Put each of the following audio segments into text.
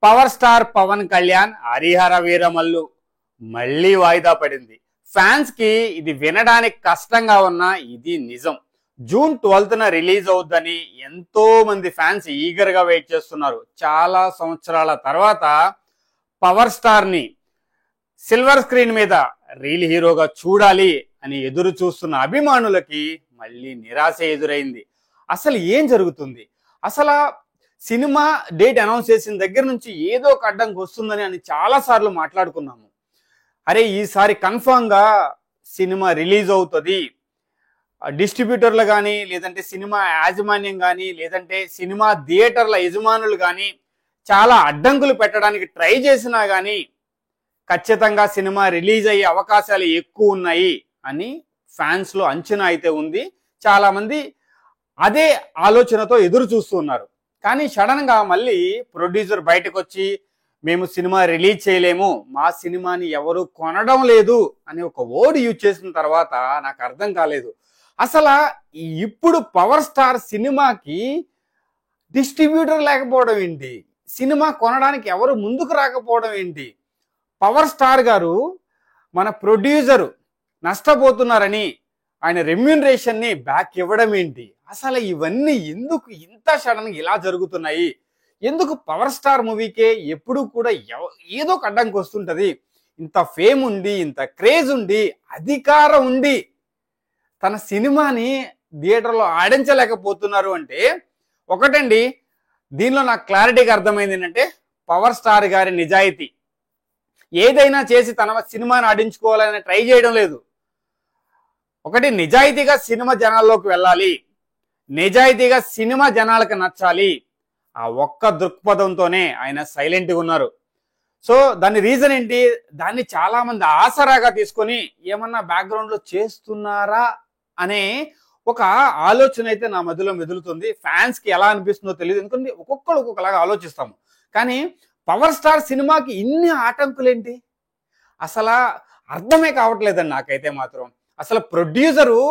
Power star Pawan Kalyan Harihara Veeramallu మళ్ళీ వాయిదా పడింది. ఫ్యాన్స్ కి ఇది వినడానికి కష్టంగా ఉన్నా ఇది నిజం. జూన్ 12న రిలీజ్ అవుద్దని ఎంతో మంది ఫ్యాన్స్ ఈగర్ గా వెయిట్ చేస్తున్నారు. చాలా సంవత్సరాల తర్వాత పవర్ స్టార్ ని సిల్వర్ స్క్రీన్ మీద రీల్ హీరోగా చూడాలి అని ఎదురు చూస్తున్న అభిమానులకి మళ్ళీ నిరాశ ఎదురైంది. అసలు ఏం జరుగుతుంది? అసలు సినిమా డేట్ అనౌన్స్ చేసిన దగ్గర నుంచి ఏదో ఒక అడ్డంకి వస్తుందని అని చాలా సార్లు మాట్లాడుకున్నాము. అరే ఈసారి కన్ఫామ్ గా సినిమా రిలీజ్ అవుతుంది, డిస్ట్రిబ్యూటర్లు కానీ లేదంటే సినిమా యాజమాన్యం కానీ లేదంటే సినిమా థియేటర్ల యజమానులు కానీ చాలా అడ్డంకులు పెట్టడానికి ట్రై చేసినా కానీ ఖచ్చితంగా సినిమా రిలీజ్ అయ్యే అవకాశాలు ఎక్కువ ఉన్నాయి అని ఫ్యాన్స్ లో అంచనా అయితే ఉంది. చాలా మంది అదే ఆలోచనతో ఎదురు చూస్తున్నారు. కానీ సడన్ గా మళ్ళీ ప్రొడ్యూసర్ బయటకు వచ్చి మేము సినిమా రిలీజ్ చేయలేము, మా సినిమాని ఎవరు కొనడం లేదు అని ఒక వర్డ్ యూజ్ చేసిన తర్వాత నాకు అర్థం కాలేదు. అసలు ఇప్పుడు పవర్ స్టార్ సినిమాకి డిస్ట్రిబ్యూటర్ లేకపోవడం ఏంటి? సినిమా కొనడానికి ఎవరు ముందుకు రాకపోవడం ఏంటి? పవర్ స్టార్ గారు మన ప్రొడ్యూసరు నష్టపోతున్నారని ఆయన రెమ్యూనరేషన్ ని బ్యాక్ ఇవ్వడం ఏంటి? అసలు ఇవన్నీ ఎందుకు ఇంత సడన్ గా ఇలా జరుగుతున్నాయి? ఎందుకు పవర్ స్టార్ మూవీకే ఎప్పుడు కూడా ఏదో ఒక అడ్డంకి వస్తుంటది? ఇంత ఫేమ్ ఉండి, ఇంత క్రేజ్ ఉండి, అధికారం ఉండి తన సినిమాని థియేటర్లో ఆడించలేకపోతున్నారు అంటే ఒకటండి, దీనిలో నాకు క్లారిటీగా అర్థమైంది ఏంటంటే పవర్ స్టార్ గారి నిజాయితీ. ఏదైనా చేసి తన సినిమాని ఆడించుకోవాలని ట్రై చేయడం లేదు. ఒకటి, నిజాయితీగా సినిమా జనాల్లోకి వెళ్ళాలి, నిజాయితీగా సినిమా జనాలకు నచ్చాలి. ఆ ఒక్క దృక్పథంతోనే ఆయన సైలెంట్గా ఉన్నారు. సో దాని రీజన్ ఏంటి? దాన్ని చాలా మంది ఆసరాగా తీసుకొని ఏమన్నా బ్యాక్గ్రౌండ్ లో చేస్తున్నారా అనే ఒక ఆలోచన అయితే నా మధ్యలో మెదులుతుంది. ఫ్యాన్స్ కి ఎలా అనిపిస్తుందో తెలియదు, ఎందుకంటే ఒక్కొక్కరు ఒక్కొక్కలాగా ఆలోచిస్తాము. కానీ పవర్ స్టార్ సినిమాకి ఇన్ని ఆటంకులేంటి? అసలు అర్థమే కావట్లేదండి నాకైతే మాత్రం. అసలు ప్రొడ్యూసరు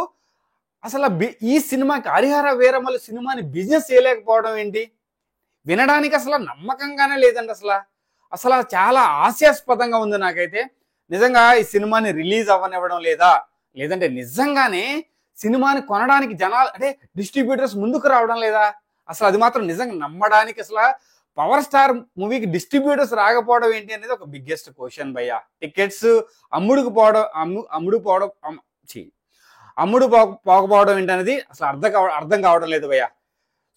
అసలు ఈ సినిమాకి హరిహర వీరమల్లు సినిమాని బిజినెస్ చేయలేకపోవడం ఏంటి? వినడానికి అసలు నమ్మకంగానే లేదండి. అసలు చాలా హాస్యాస్పదంగా ఉంది నాకైతే. నిజంగా ఈ సినిమాని రిలీజ్ అవ్వనివ్వడం లేదా, లేదంటే నిజంగానే సినిమాని కొనడానికి జనాలు అంటే డిస్ట్రిబ్యూటర్స్ ముందుకు రావడం లేదా? అసలు అది మాత్రం నిజంగా నమ్మడానికి అసలు పవర్ స్టార్ మూవీకి డిస్ట్రిబ్యూటర్స్ రాకపోవడం ఏంటి అనేది ఒక బిగ్గెస్ట్ క్వశ్చన్ భయ్యా. టికెట్స్ అమ్ముడు పోకపోవడం ఏంటనేది అసలు అర్థం కావడం లేదు భయ్యా.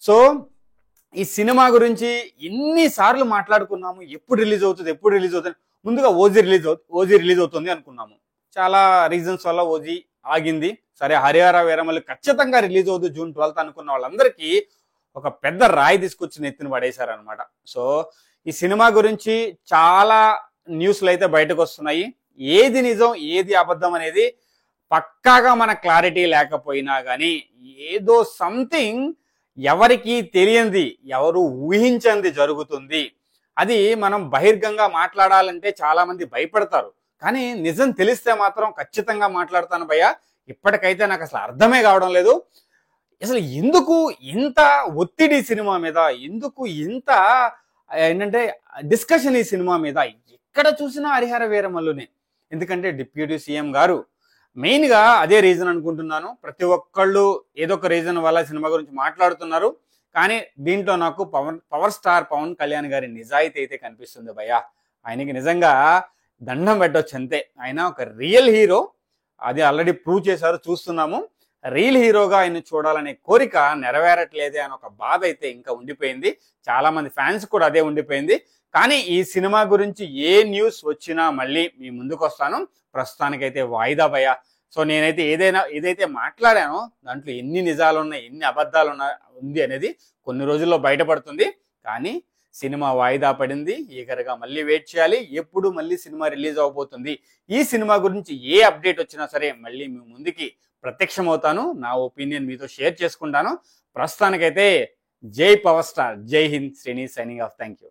సో ఈ సినిమా గురించి ఎన్నిసార్లు మాట్లాడుకున్నాము, ఎప్పుడు రిలీజ్ అవుతుంది. ముందుగా ఓజీ రిలీజ్ అవుతుంది అనుకున్నాము. చాలా రీజన్స్ వల్ల ఓజీ ఆగింది. సరే హరిహర వీరమల్లు ఖచ్చితంగా రిలీజ్ అవుతుంది జూన్ 12 అనుకున్న వాళ్ళందరికీ ఒక పెద్ద రాయి తీసుకొచ్చి నెత్తిన పడేశారనమాట. సో ఈ సినిమా గురించి చాలా న్యూస్లు అయితే బయటకు వస్తున్నాయి. ఏది నిజం ఏది అబద్ధం అనేది పక్కాగా మన క్లారిటీ లేకపోయినా కానీ ఏదో సంథింగ్ ఎవరికి తెలియంది, ఎవరు ఊహించంది జరుగుతుంది. అది మనం బహిర్గంగా మాట్లాడాలంటే చాలా మంది భయపడతారు. కానీ నిజం తెలిస్తే మాత్రం ఖచ్చితంగా మాట్లాడతాను భయ్యా. ఇప్పటికైతే నాకు అసలు అర్థమే కావడం లేదు. అసలు ఎందుకు ఇంత ఒత్తిడి సినిమా మీద, ఎందుకు ఇంత ఏంటంటే డిస్కషన్ ఈ సినిమా మీద? ఎక్కడ చూసినా హరిహర వీరమల్లునే. ఎందుకంటే డిప్యూటీ సీఎం గారు మెయిన్గా అదే రీజన్ అనుకుంటున్నాను. ప్రతి ఒక్కళ్ళు ఏదో ఒక రీజన్ వల్ల సినిమా గురించి మాట్లాడుతున్నారు. కానీ దీంట్లో నాకు పవర్ స్టార్ పవన్ కళ్యాణ్ గారి నిజాయితీ అయితే కనిపిస్తుంది భయ్యా. ఆయనకి నిజంగా దండం పెట్టొచ్చు అంతే. ఆయన ఒక రియల్ హీరో, అది ఆల్రెడీ ప్రూవ్ చేశారు, చూస్తున్నాము. రియల్ హీరోగా ఆయన చూడాలనే కోరిక నెరవేరట్లేదే అని ఒక బాధ అయితే ఇంకా ఉండిపోయింది. చాలా మంది ఫ్యాన్స్ కూడా అదే ఉండిపోయింది. కానీ ఈ సినిమా గురించి ఏ న్యూస్ వచ్చినా మళ్ళీ మీ ముందుకు వస్తాను. ప్రస్తుతానికైతే వాయిదా భయ్యా. సో నేనైతే ఏదైతే మాట్లాడానో దాంట్లో ఎన్ని నిజాలు ఉన్నాయి, ఎన్ని అబద్ధాలు ఉంది అనేది కొన్ని రోజుల్లో బయటపడుతుంది. కానీ సినిమా వాయిదా పడింది. ఈగరగా మళ్ళీ వెయిట్ చేయాలి, ఎప్పుడు మళ్ళీ సినిమా రిలీజ్ అవబోతుంది. ఈ సినిమా గురించి ఏ అప్డేట్ వచ్చినా సరే మళ్ళీ మీ ముందుకి ప్రత్యక్షమవుతాను. నా ఒపీనియన్ మీతో షేర్ చేసుకుంటాను. ప్రస్తుతానికైతే జై పవర్ స్టార్, జై Hind. Srini signing off. Thank you.